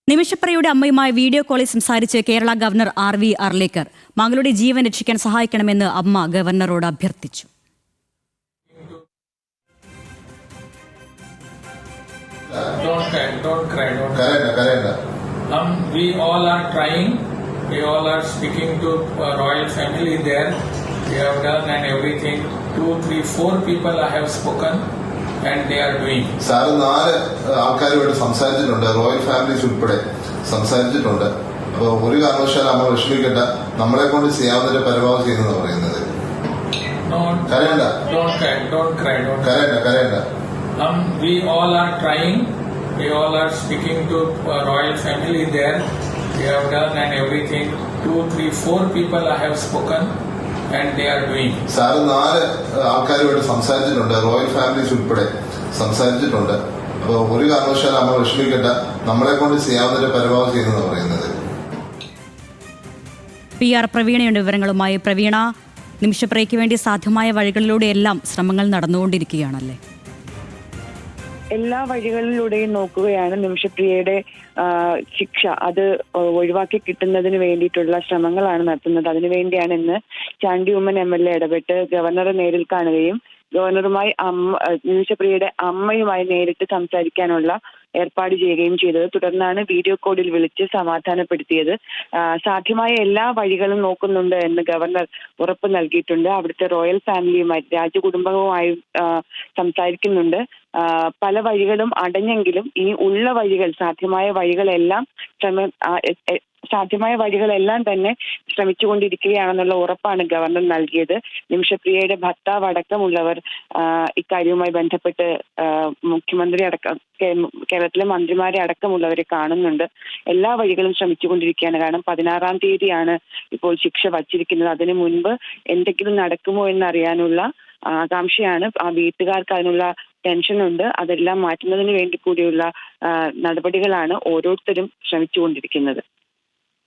നിമിഷപ്രിയയുടെ അമ്മയുമായി വീഡിയോ കോളിൽ സംസാരിച്ച് കേരള ഗവർണർ ആർ.വി. അർലേക്കർ മകളുടെ ജീവൻ രക്ഷിക്കാൻ സഹായിക്കണമെന്ന് അമ്മ ഗവർണറോട് അഭ്യർത്ഥിച്ചു. Don't cry. We all are trying. We all are speaking to royal family there. We have done and everything. 2, 3, 4 people I have spoken. And they are doing. Sir 4 ആൾക്കാരുമായിട്ട് സംസാരിച്ചിട്ടുണ്ട്, റോയൽ ഫാമിലീസ് ഉൾപ്പെടെ സംസാരിച്ചിട്ടുണ്ട്. അപ്പോൾ ഒരു കാരണവശാലും നമ്മൾ വിഷമിക്കണ്ട, നമ്മളെ കൊണ്ട് ചെയ്യാവുന്നതിന്റെ പരമാവധി ചെയ്യുന്നത് പറയുന്നത്. കരയണ്ട. We all are trying. We all are speaking to royal family there. We have done and everything. 2, 3, 4 people I have spoken. And they are doing. Sir 4 ആൾക്കാരുമായിട്ട് സംസാരിച്ചിട്ടുണ്ട്, റോയൽ ഫാമിലീസ് ഉൾപ്പെടെ സംസാരിച്ചിട്ടുണ്ട്. അപ്പോൾ ഒരു കാരണവശാലും നമ്മൾ വിഷമിക്കണ്ട, നമ്മളെ കൊണ്ട് ചെയ്യാവുന്നതിന്റെ പരമാവധി ചെയ്യുന്നത് പറയുന്നത്. PR പ്രവീണയുടെ വിവരങ്ങളുമായി. പ്രവീണ, നിമിഷപ്രിയയ്ക്ക് വേണ്ടി സാധ്യമായ വഴികളിലൂടെയെല്ലാം ശ്രമങ്ങൾ നടന്നുകൊണ്ടിരിക്കുകയാണല്ലേ? എല്ലാ വഴികളിലൂടെയും നോക്കുകയാണ്. നിമിഷപ്രിയയുടെ ശിക്ഷ അത് ഒഴിവാക്കി കിട്ടുന്നതിന് വേണ്ടിയിട്ടുള്ള ശ്രമങ്ങളാണ് നടത്തുന്നത്. അതിനുവേണ്ടിയാണ് ഇന്ന് ചാണ്ടി ഉമ്മൻ MLA ഇടപെട്ട് ഗവർണറെ നേരിൽ കാണുകയും ഗവർണറുമായി നിമിഷപ്രിയയുടെ അമ്മയുമായി നേരിട്ട് സംസാരിക്കാനുള്ള ഏർപ്പാട് ചെയ്യുകയും ചെയ്തത്. തുടർന്നാണ് വീഡിയോ കോളിൽ വിളിച്ച് സമാധാനപ്പെടുത്തിയത്. സാധ്യമായ എല്ലാ വഴികളും നോക്കുന്നുണ്ട് എന്ന് ഗവർണർ ഉറപ്പ് നൽകിയിട്ടുണ്ട്. അവിടുത്തെ റോയൽ ഫാമിലിയുമായി, രാജകുടുംബവുമായും സംസാരിക്കുന്നുണ്ട്. പല വഴികളും അടഞ്ഞെങ്കിലും ഇനി ഉള്ള വഴികൾ, സാധ്യമായ വഴികളെല്ലാം തന്നെ ശ്രമിച്ചുകൊണ്ടിരിക്കുകയാണെന്നുള്ള ഉറപ്പാണ് ഗവർണർ നൽകിയത്. നിമിഷപ്രിയയുടെ ഭർത്താവ് അടക്കമുള്ളവർ ഇക്കാര്യവുമായി ബന്ധപ്പെട്ട് മുഖ്യമന്ത്രി അടക്കം കേരളത്തിലെ മന്ത്രിമാരെ അടക്കമുള്ളവരെ കാണുന്നുണ്ട്. എല്ലാ വഴികളും ശ്രമിച്ചുകൊണ്ടിരിക്കുകയാണ്. കാരണം 16-ാം തീയതിയാണ് ഇപ്പോൾ ശിക്ഷ വച്ചിരിക്കുന്നത്. അതിനു മുൻപ് എന്തെങ്കിലും നടക്കുമോ എന്നറിയാനുള്ള ആകാംക്ഷയാണ്. ആ വീട്ടുകാർക്ക് അതിനുള്ള ടെൻഷനുണ്ട്. അതെല്ലാം മാറ്റുന്നതിന് വേണ്ടി കൂടിയുള്ള നടപടികളാണ് ഓരോരുത്തരും ശ്രമിച്ചുകൊണ്ടിരിക്കുന്നത്.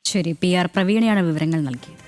ശരി, PR പ്രവീണയാണ് വിവരങ്ങൾ നൽകിയത്.